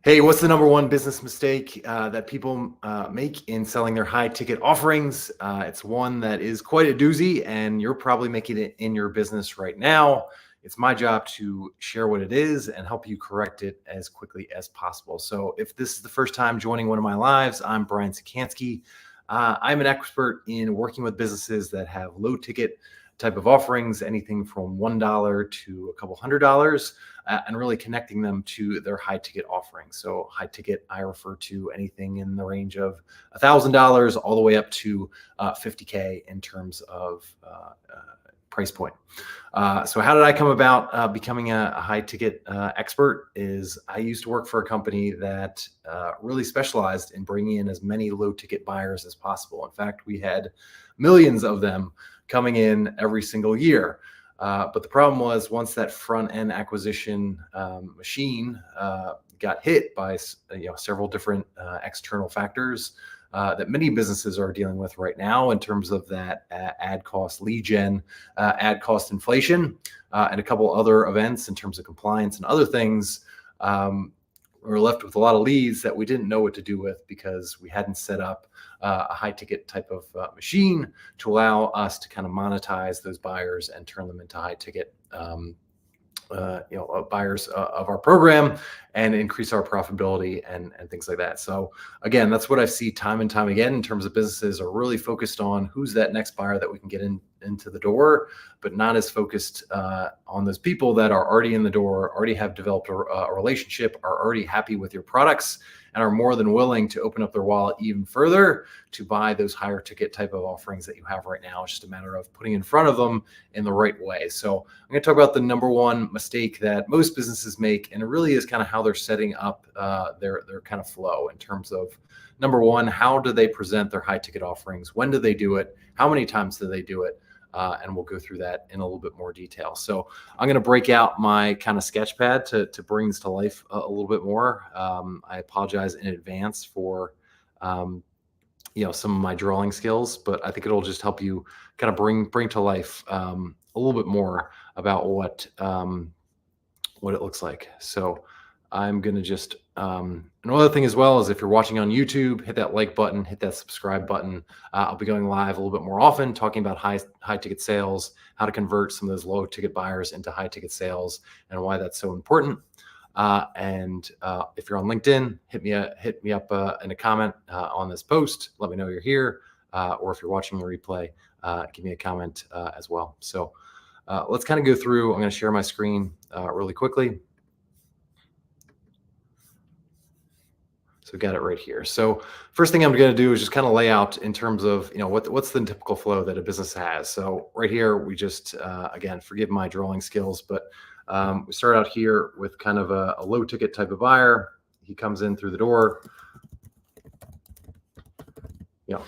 Hey, what's the number one business mistake that people make in selling their high ticket offerings? It's one that is quite a doozy, and you're probably making it in your business right now. It's my job to share what it is and help you correct it as quickly as possible. So, if this is the first time joining one of my lives, I'm Brian Czekanski. I'm an expert in working with businesses that have low ticket type of offerings, anything from $1 to a couple $100, and really connecting them to their high ticket offerings. So high ticket, I refer to anything in the range of $1,000 all the way up to 50K in terms of price point. So how did I come about becoming a high ticket expert? Is I used to work for a company that really specialized in bringing in as many low ticket buyers as possible. In fact, we had millions of them coming in every single year. But the problem was once that front end acquisition machine got hit by several different external factors that many businesses are dealing with right now in terms of that ad cost lead gen, ad cost inflation, and a couple other events in terms of compliance and other things. We were left with a lot of leads that we didn't know what to do with because we hadn't set up a high ticket type of machine to allow us to kind of monetize those buyers and turn them into high ticket buyers of our program and increase our profitability and things like that. So again, that's what I see time and time again in terms of businesses are really focused on who's that next buyer that we can get into the door, but not as focused on those people that are already in the door, already have developed a relationship, are already happy with your products, and are more than willing to open up their wallet even further to buy those higher ticket type of offerings that you have right now. It's just a matter of putting in front of them in the right way. So I'm going to talk about the number one mistake that most businesses make, and it really is kind of how they're setting up their kind of flow in terms of number one, how do they present their high ticket offerings? When do they do it? How many times do they do it? And we'll go through that in a little bit more detail. So I'm going to break out my kind of sketch pad to bring this to life a little bit more. I apologize in advance for some of my drawing skills, but I think it'll just help you kind of bring to life a little bit more about what it looks like. So I'm going to just, another thing as well is if you're watching on YouTube, hit that like button, hit that subscribe button. I'll be going live a little bit more often, talking about high ticket sales, how to convert some of those low ticket buyers into high ticket sales and why that's so important. And if you're on LinkedIn, hit me up in a comment on this post. Let me know you're here. Or if you're watching the replay, give me a comment as well. So let's kind of go through. I'm going to share my screen really quickly. So got it right here. So first thing I'm going to do is just kind of lay out in terms of, what's the typical flow that a business has. So right here, we just, again, forgive my drawing skills, but we start out here with kind of a low ticket type of buyer. He comes in through the door,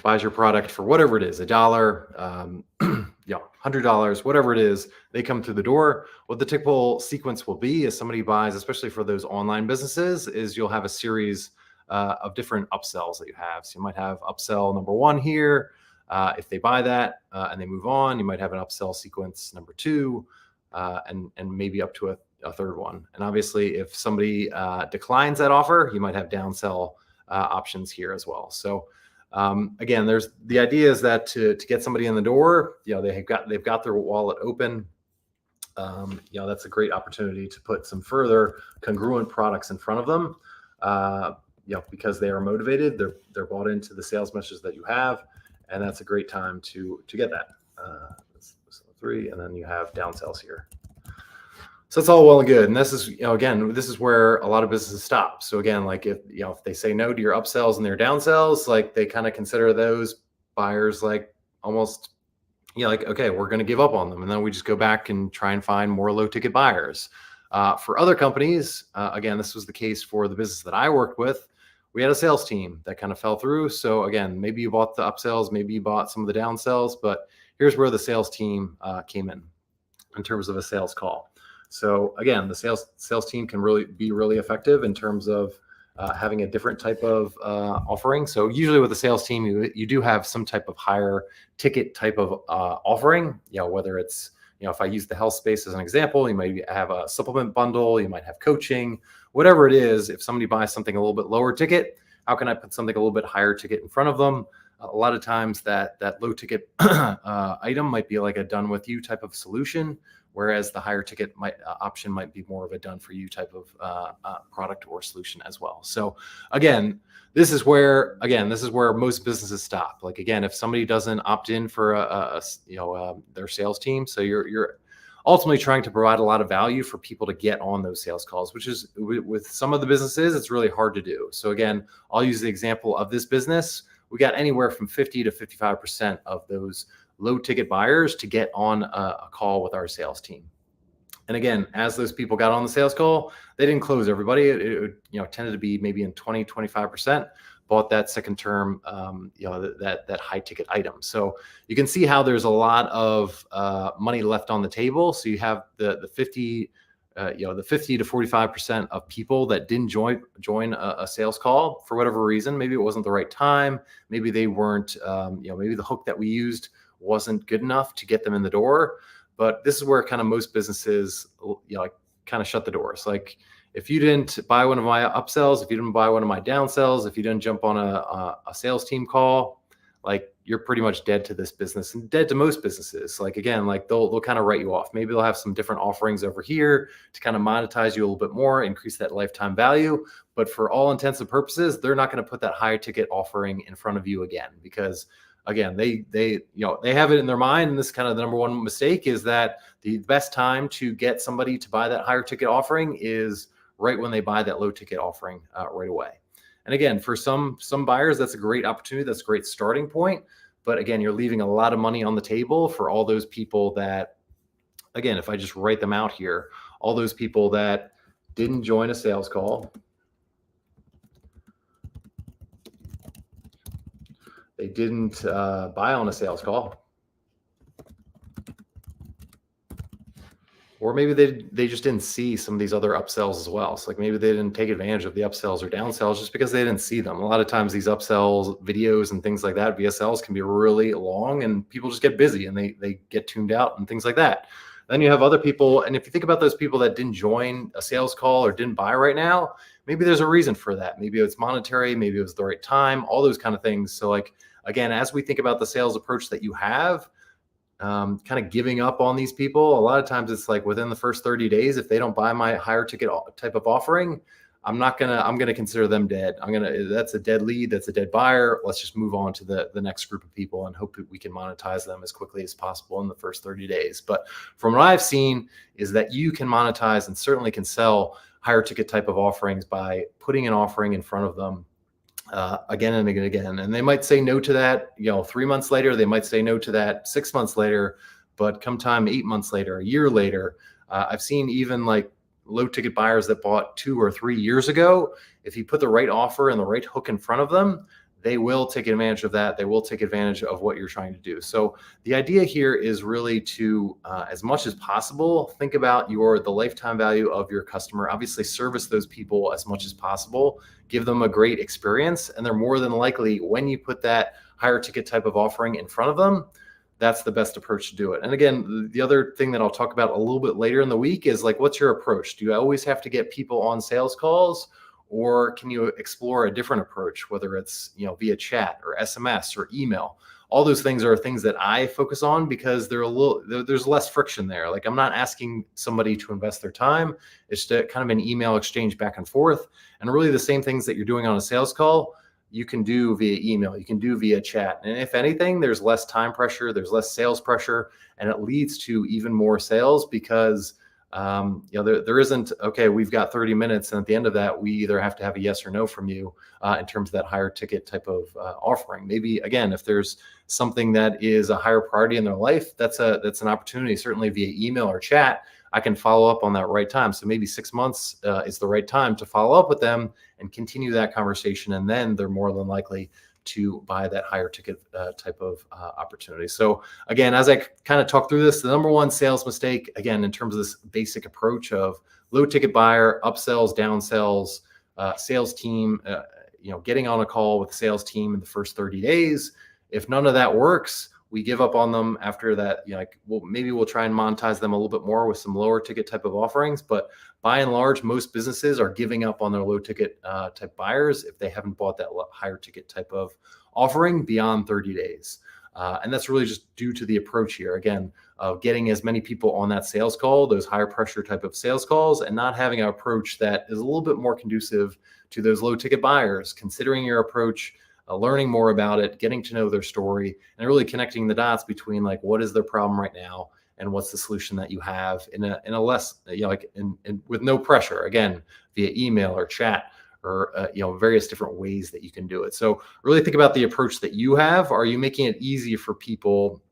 buys your product for whatever it is, $1, $100, whatever it is, they come through the door. What the typical sequence will be is somebody buys, especially for those online businesses, is you'll have a series of different upsells that you have. So you might have upsell number one here. If they buy that and they move on, you might have an upsell sequence number two, and maybe up to a third one. And obviously, if somebody declines that offer, you might have downsell options here as well. So again, there's the idea is that to get somebody in the door, they've got their wallet open. That's a great opportunity to put some further congruent products in front of them. Because they are motivated, they're bought into the sales message that you have, and that's a great time to get that. Three, and then you have downsells here. So it's all well and good, and this is again, this is where a lot of businesses stop. So again, like if they say no to your upsells and their downsells, like they kind of consider those buyers like almost okay, we're going to give up on them, and then we just go back and try and find more low ticket buyers. For other companies, again, this was the case for the business that I worked with. We had a sales team that kind of fell through. So again, maybe you bought the upsells, maybe you bought some of the downsells, but here's where the sales team came in terms of a sales call. So again, the sales team can really be really effective in terms of having a different type of offering. So usually with the sales team, you do have some type of higher ticket type of offering, whether it's if I use the health space as an example, you might have a supplement bundle, you might have coaching, whatever it is, if somebody buys something a little bit lower ticket, how can I put something a little bit higher ticket in front of them? A lot of times that low ticket item might be like a done with you type of solution, whereas the higher ticket option might be more of a done for you type of product or solution as well. So again, this is where most businesses stop. Like, again, if somebody doesn't opt in for their sales team, so you're ultimately trying to provide a lot of value for people to get on those sales calls, which is with some of the businesses, it's really hard to do. So again, I'll use the example of this business. We got anywhere from 50 to 55% of those low ticket buyers to get on a call with our sales team. And again, as those people got on the sales call, they didn't close everybody. It tended to be maybe in 20, 25% bought that second term, that high ticket item. So you can see how there's a lot of money left on the table. So you have the 50 to 45% of people that didn't join a sales call for whatever reason. Maybe it wasn't the right time. Maybe they weren't, maybe the hook that we used wasn't good enough to get them in the door. But this is where kind of most businesses, kind of shut the doors. Like, if you didn't buy one of my upsells, if you didn't buy one of my downsells, if you didn't jump on a sales team call, like, you're pretty much dead to this business and dead to most businesses. Like, again, like they'll kind of write you off. Maybe they'll have some different offerings over here to kind of monetize you a little bit more, increase that lifetime value. But for all intents and purposes, they're not going to put that high ticket offering in front of you again, because again, they have it in their mind. And this is kind of the number one mistake, is that the best time to get somebody to buy that higher ticket offering is right when they buy that low ticket offering right away. And again, for some buyers, that's a great opportunity. That's a great starting point. But again, you're leaving a lot of money on the table for all those people that, again, if I just write them out here, all those people that didn't join a sales call, they didn't buy on a sales call, or maybe they just didn't see some of these other upsells as well. So like, maybe they didn't take advantage of the upsells or downsells just because they didn't see them. A lot of times these upsells videos and things like that, VSLs, can be really long, and people just get busy and they get tuned out and things like that. Then you have other people. And if you think about those people that didn't join a sales call or didn't buy right now, maybe there's a reason for that. Maybe it's monetary, maybe it was the right time, all those kind of things. So like, again, as we think about the sales approach that you have, kind of giving up on these people, a lot of times it's like within the first 30 days, if they don't buy my higher ticket type of offering, I'm going to consider them dead. That's a dead lead. That's a dead buyer. Let's just move on to the next group of people and hope that we can monetize them as quickly as possible in the first 30 days. But from what I've seen is that you can monetize and certainly can sell higher ticket type of offerings by putting an offering in front of them again and again. And they might say no to that, 3 months later. They might say no to that 6 months later. But come time 8 months later, a year later, I've seen even like low ticket buyers that bought 2 or 3 years ago. If you put the right offer and the right hook in front of them, they will take advantage of that. They will take advantage of what you're trying to do. So the idea here is really to, as much as possible, think about the lifetime value of your customer. Obviously, service those people as much as possible. Give them a great experience, and they're more than likely, when you put that higher ticket type of offering in front of them, that's the best approach to do it. And again, the other thing that I'll talk about a little bit later in the week is like, what's your approach? Do you always have to get people on sales calls? Or can you explore a different approach, whether it's via chat or SMS or email? All those things are things that I focus on because there's less friction there. Like, I'm not asking somebody to invest their time. It's kind of an email exchange back and forth. And really the same things that you're doing on a sales call, you can do via email, you can do via chat. And if anything, there's less time pressure, there's less sales pressure, and it leads to even more sales because there isn't, okay, we've got 30 minutes. And at the end of that, we either have to have a yes or no from you in terms of that higher ticket type of offering. Maybe, again, if there's something that is a higher priority in their life, that's an opportunity, certainly via email or chat. I can follow up on that right time. So maybe 6 months is the right time to follow up with them and continue that conversation. And then they're more than likely to buy that higher ticket type of opportunity. So again, as I kind of talk through this, the number one sales mistake, again, in terms of this basic approach of low ticket buyer, upsells, downsells, sales team, getting on a call with the sales team in the first 30 days. If none of that works, we give up on them after that. Like, well, maybe we'll try and monetize them a little bit more with some lower ticket type of offerings. But by and large, most businesses are giving up on their low ticket type buyers if they haven't bought that higher ticket type of offering beyond 30 days. And that's really just due to the approach here. Again, of getting as many people on that sales call, those higher pressure type of sales calls, and not having an approach that is a little bit more conducive to those low ticket buyers, considering your approach, learning more about it, getting to know their story, and really connecting the dots between like what is their problem right now and what's the solution that you have in a less, like with no pressure, again, via email or chat or various different ways that you can do it. So really think about the approach that you have. Are you making it easy for people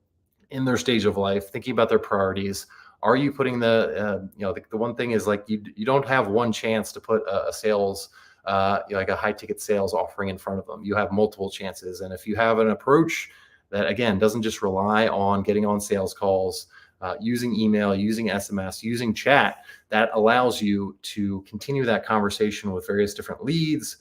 in their stage of life, thinking about their priorities? Are you putting the one thing is like you don't have one chance to put a sales like a high ticket sales offering in front of them. You have multiple chances. And if you have an approach that, again, doesn't just rely on getting on sales calls, using email, using SMS, using chat, that allows you to continue that conversation with various different leads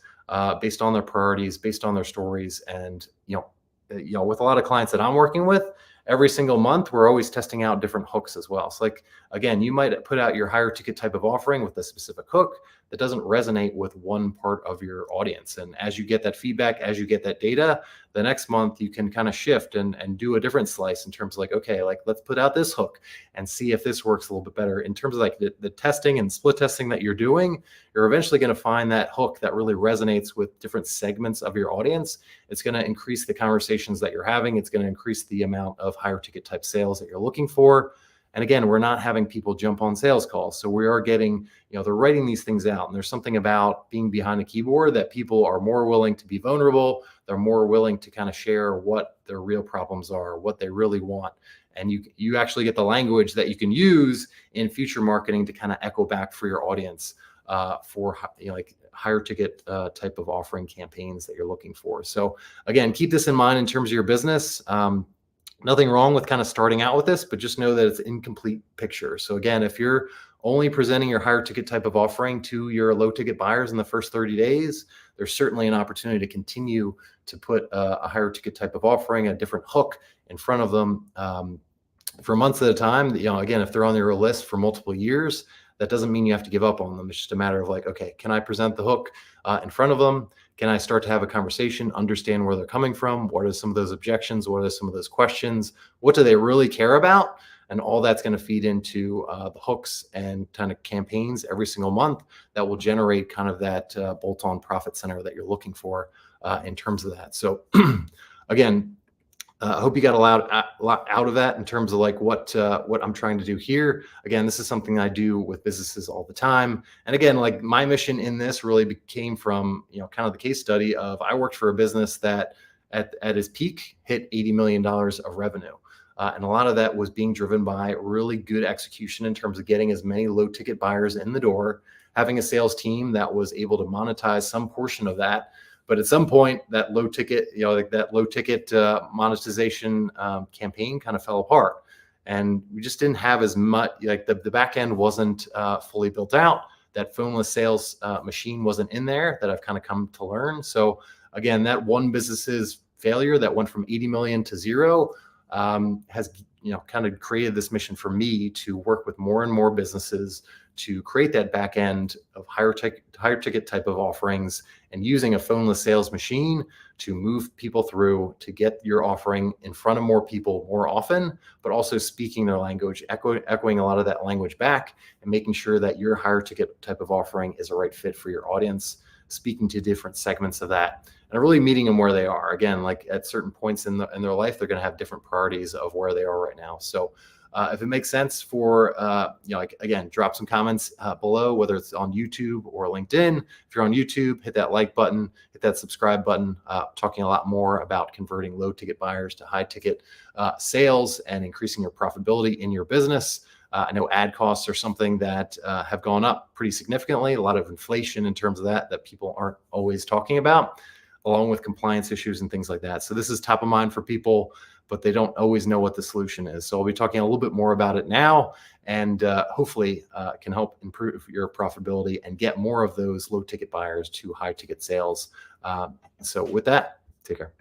based on their priorities, based on their stories. And, with a lot of clients that I'm working with, every single month, we're always testing out different hooks as well. So like, again, you might put out your higher ticket type of offering with a specific hook that doesn't resonate with one part of your audience. And as you get that feedback, as you get that data, the next month you can kind of shift and do a different slice in terms of like, okay, like let's put out this hook and see if this works a little bit better. In terms of like the testing and split testing that you're doing, you're eventually going to find that hook that really resonates with different segments of your audience. It's going to increase the conversations that you're having. It's going to increase the amount of higher ticket type sales that you're looking for. And again, we're not having people jump on sales calls. So we are getting, they're writing these things out. And there's something about being behind a keyboard that people are more willing to be vulnerable. They're more willing to kind of share what their real problems are, what they really want. And you actually get the language that you can use in future marketing to kind of echo back for your audience for like higher ticket type of offering campaigns that you're looking for. So again, keep this in mind in terms of your business. Nothing wrong with kind of starting out with this, but just know that it's an incomplete picture. So again, if you're only presenting your higher ticket type of offering to your low ticket buyers in the first 30 days, there's certainly an opportunity to continue to put a higher ticket type of offering, a different hook in front of them for months at a time. Again, if they're on your list for multiple years, that doesn't mean you have to give up on them. It's just a matter of like, okay, can I present the hook in front of them? Can I start to have a conversation, understand where they're coming from? What are some of those objections? What are some of those questions? What do they really care about? And all that's going to feed into the hooks and kind of campaigns every single month that will generate kind of that bolt-on profit center that you're looking for in terms of that. So again, I hope you got a lot out of that in terms of like what I'm trying to do here. Again, this is something I do with businesses all the time. And again, like my mission in this really came from, kind of the case study of I worked for a business that at its peak hit $80 million of revenue. And a lot of that was being driven by really good execution in terms of getting as many low ticket buyers in the door, having a sales team that was able to monetize some portion of that. But at some point, that low ticket, monetization campaign kind of fell apart, and we just didn't have as much. Like the back end wasn't fully built out. That phoneless sales machine wasn't in there. That I've kind of come to learn. So again, that one business's failure that went from 80 million to zero has kind of created this mission for me to work with more and more businesses to create that back end of higher ticket type of offerings, and using a phoneless sales machine to move people through to get your offering in front of more people more often, but also speaking their language, echoing a lot of that language back, and making sure that your higher ticket type of offering is a right fit for your audience, speaking to different segments of that, and really meeting them where they are. Again, like at certain points in their life, they're going to have different priorities of where they are right now. So if it makes sense for, again, drop some comments below, whether it's on YouTube or LinkedIn. If you're on YouTube, hit that like button, hit that subscribe button. Talking a lot more about converting low ticket buyers to high ticket sales and increasing your profitability in your business. I know ad costs are something that have gone up pretty significantly. A lot of inflation in terms of that people aren't always talking about, along with compliance issues and things like that. So this is top of mind for people, but they don't always know what the solution is. So I'll be talking a little bit more about it now, and hopefully can help improve your profitability and get more of those low ticket buyers to high ticket sales. So with that, take care.